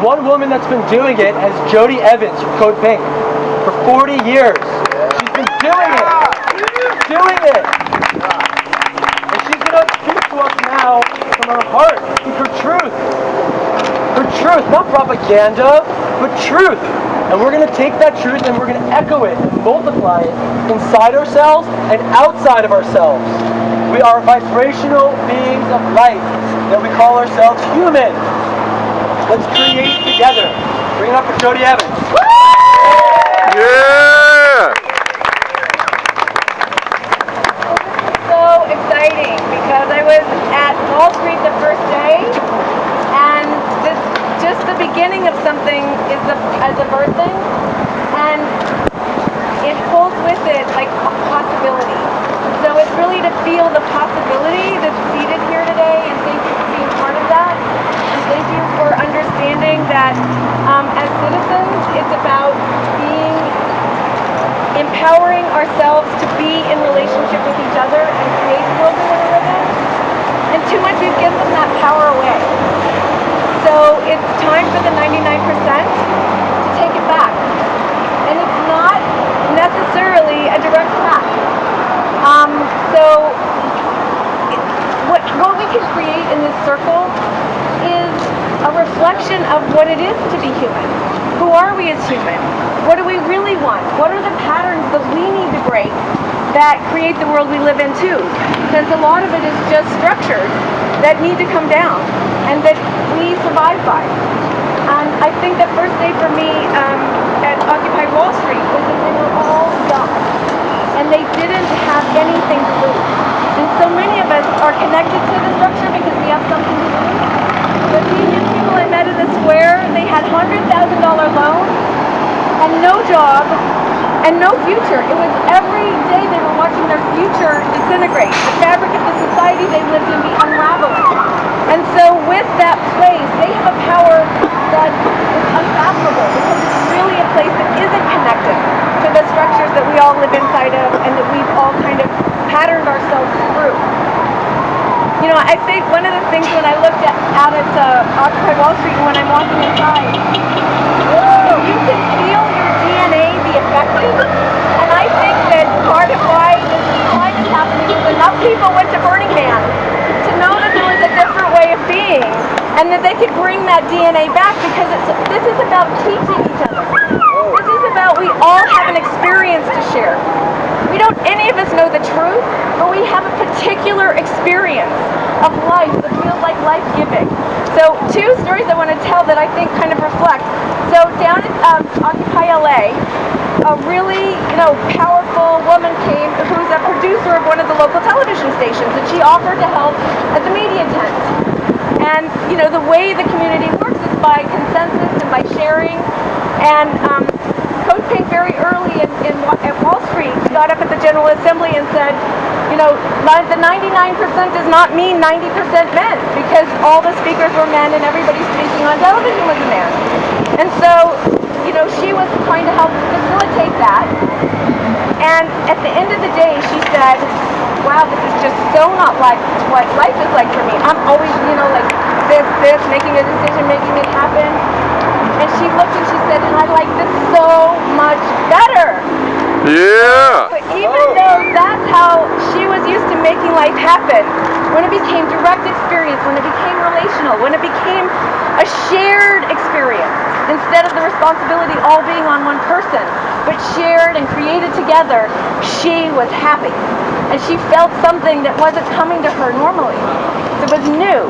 one woman that's been doing it is Jodie Evans from Code Pink for 40 years. She's been doing it. And she's going to speak to us now from her heart, speak her truth. Her truth, not propaganda, but truth. And we're going to take that truth and we're going to echo it and multiply it inside ourselves and outside of ourselves. We are vibrational beings of light that we call ourselves human. Let's create together. Bring it up for Jodie Evans. Yeah! So exciting because I was at Wall Street the first day, and this just the beginning of something is as a birthing, and it holds with it like possibility. So it's really to feel the possibility that's seated here today, and thank you for being part of that. And thank you for understanding that as citizens, it's about empowering ourselves to be in relationship with each other and create the world we want to live in. And too much we've given them that power away. So it's time for the 99% to take it back. And it's not necessarily a direct path. What we can create in this circle is a reflection of what it is to be human. Who are we as human? What do we really want? What are the patterns that we need to break that create the world we live in too? Because a lot of it is just structures that need to come down and that we survive by. And I think the first day for me at Occupy Wall Street was that they were all young and they didn't have anything to lose. And so many of us are connected to the structure because we have something to lose. But the Indian people I met in the square, they had $100,000 loans and no job and no future. It was every day they were watching their future disintegrate. The fabric of the society they lived in be unraveling. And so with that place, they have a power that is unfathomable because it's really a place that isn't connected to the structures that we all live inside of and that we've all kind of patterned ourselves through. You know, I think one of the things when I looked out at Occupy Wall Street and when I'm walking inside, you can feel your DNA be affected. And I think that part of why this climate is happening is enough people went to Burning Man to know that there was a different way of being and that they could bring that DNA back because this is about teaching each other. This is about we all have an experience to share. We don't any of us know the truth, but we have a particular experience of life that feels like life-giving. So two stories I want to tell that I think kind of reflect. So down at Occupy LA, a really powerful woman came who's a producer of one of the local television stations, and she offered to help at the media tent. And the way the community works is by consensus and by sharing. And Code Pink very early at Wall Street got up at the General Assembly and said, the 99% does not mean 90% men, because all the speakers were men and everybody speaking on television was a man. And so, she was trying to help facilitate that. And at the end of the day, she said, wow, this is just so not like what life is like for me. I'm always, like this, making a decision, making it happen. And she looked and she said, I like this so much better. Yeah. But even though that's how she was used to making life happen, when it became direct experience, when it became relational, when it became a shared experience, instead of the responsibility all being on one person, but shared and created together, she was happy. And she felt something that wasn't coming to her normally. It was new.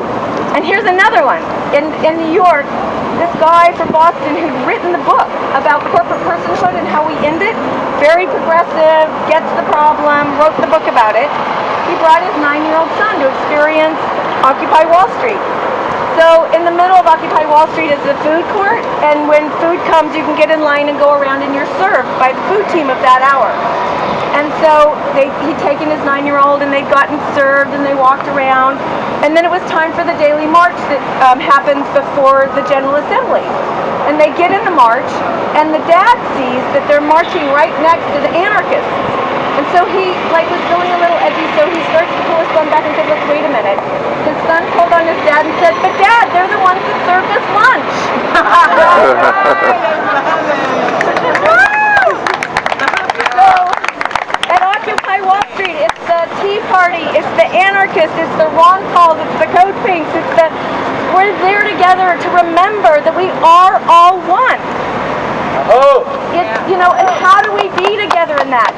And here's another one. In New York, this guy from Boston who'd written the book about corporate personhood and how we end it, very progressive, gets the problem, wrote the book about it. He brought his 9-year-old son to experience Occupy Wall Street. So in the middle of Occupy Wall Street is the food court, and when food comes, you can get in line and go around and you're served by the food team of that hour. And so he'd taken his 9-year-old and they'd gotten served and they walked around. And then it was time for the daily march that happens before the General Assembly. And they get in the march, and the dad sees that they're marching right next to the anarchists. And so he was feeling a little edgy, so he starts to pull his son back and said, let's wait a minute. His son pulled on his dad and said, but Dad, they're the ones that served us lunch. So, at Occupy Wall Street, it's the Tea Party, it's the anarchists, it's the Ron Pauls, it's the Code Pinks, we're there together to remember that we are all one. Oh! And how do we be together in that?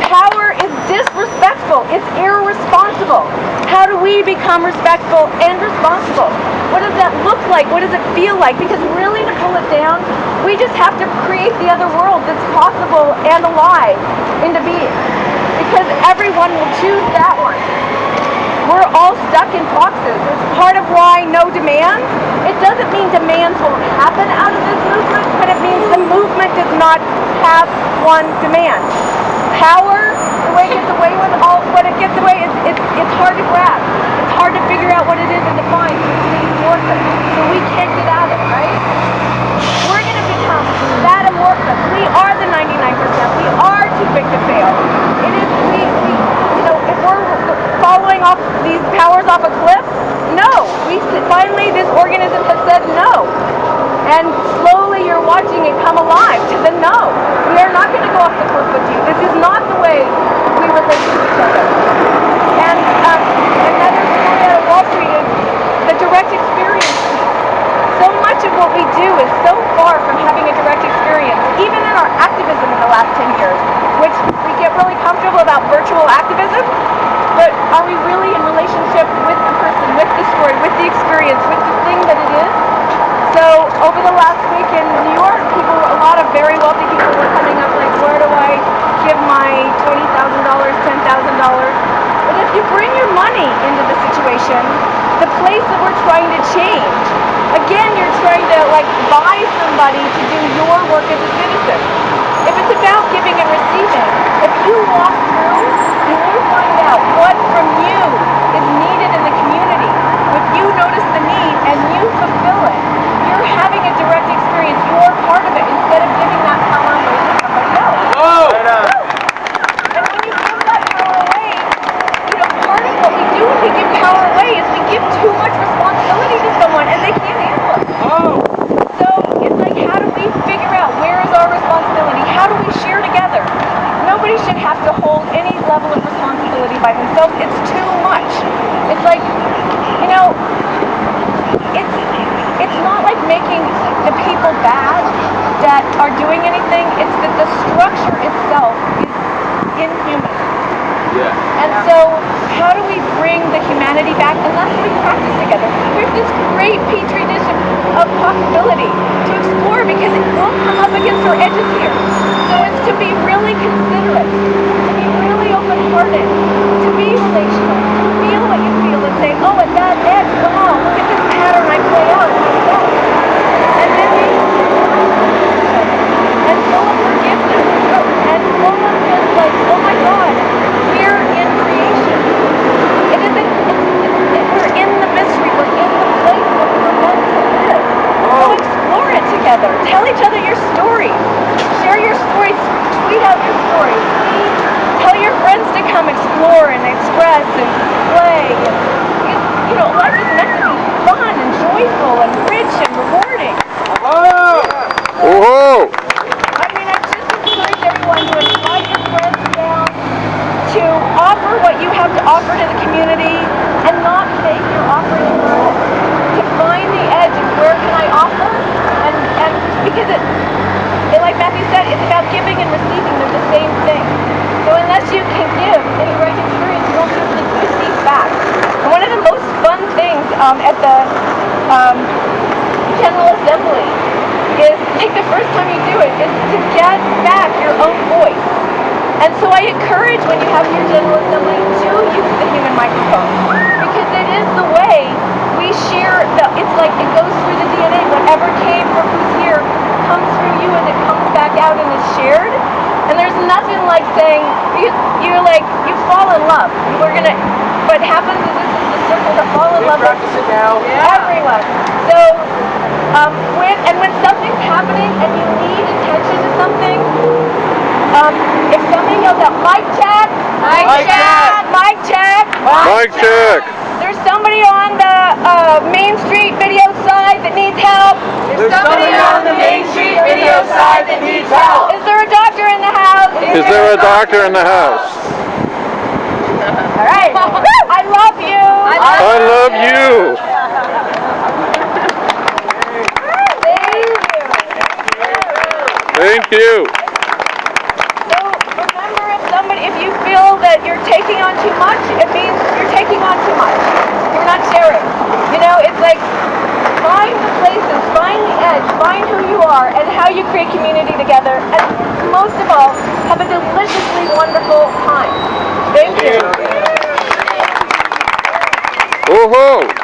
Power is disrespectful. It's irresponsible. How do we become respectful and responsible? What does that look like? What does it feel like? Because really, to pull it down, we just have to create the other world that's possible and alive into being. Because everyone will choose that one. We're all stuck in boxes. It's part of why no demand. It doesn't mean demands won't happen out of this movement, but it means the movement does not have one demand. Power, the way it gets away with all what it gets away, it's hard to grasp. It's hard to figure out what it is and define. So it stays amorphous. So we can't get at it, right? We're going to become that amorphous. We are the 99%. We are too big to fail. It is, if we're following off these powers off a cliff, no. Finally, this organism has said no. And slowly you're watching it come alive to the no. We are not going to go off the cliff with you. This is not the way we relate to each other. And another story out of Wall Street is the direct experience. So much of what we do is so far from having a direct experience, even in our activism in the last 10 years, which we get really comfortable about virtual activism, but are we really in relationship with the person, with the story, with the experience, with the thing that it is? So over the last week in New York, a lot of very wealthy people were coming up like, where do I give my $20,000, $10,000? But if you bring your money into the situation, the place that we're trying to change, again, you're trying to buy somebody to do your work as a citizen. If it's about giving and receiving, if you walk through and you find out what from you is needed in the community, if you notice the need and you fulfill it, you're having a direct experience. You're part of it instead of giving that power away to somebody else. Oh! And when you give that power away, part of what we do when we give power away is we give too much responsibility to someone and they can't handle it. Oh! So it's like, how do we figure out where is our responsibility? How do we share together? Nobody should have to hold any level of responsibility by themselves. It's too much. It's like, it's not like making the people bad that are doing anything. It's that the structure itself is inhuman. Yeah. And so, how do we bring the humanity back? And that's what we practice together. There's this great petri dish of possibility to explore because it will come up against our edges here. So it's to be really considerate, to be really open-hearted, to be relational, to feel what you feel and say, oh, at that edge, wow, look at this pattern I play out myself. And then we and full of forgiveness, and full of just like, oh my God, we're in creation. It isn't, we're in the mystery, we're in the place that we're meant to live. So explore it together. Tell each other your story. Share your stories. Tweet out your stories. Tell your friends to come explore and express and play. Life is meant to be fun and joyful and rich and rewarding. Oh! Whoa! I just encourage everyone to invite your friends down, to offer what you have to offer to the community, and not fake your offering burden. To find the edge of where can I offer, and because like Matthew said, it's about giving and receiving. They're the same thing. So unless you can give in direct experience, you won't be able to receive back. And one of the most fun things at the General Assembly is, the first time you do it, is to get back your own voice. And so I encourage when you have your General Assembly to use the human microphone, because it is the way we share. It's like it goes through the DNA. Whatever came from who's here comes through you as it comes back out and is shared. And there's nothing like saying you fall in love. What happens is this is the circle to fall in love. Practice it now. Everyone. So when something's happening and you need attention to something, if somebody yells out, mic check, mic check, mic check, Mic check. There's somebody on the Main Street video side that needs help. There's somebody on the Main Street that needs help. Is there a doctor in the house? Is there a doctor in the house? All right. I love you. I love you. Thank you. Thank you. So remember, if you feel that you're taking on too much, it means you're taking on too much. You're not sharing. You know, it's like find the places, find the edge, find who you are and how you create community together. And most of all, have a deliciously wonderful time. Thank you. Woohoo!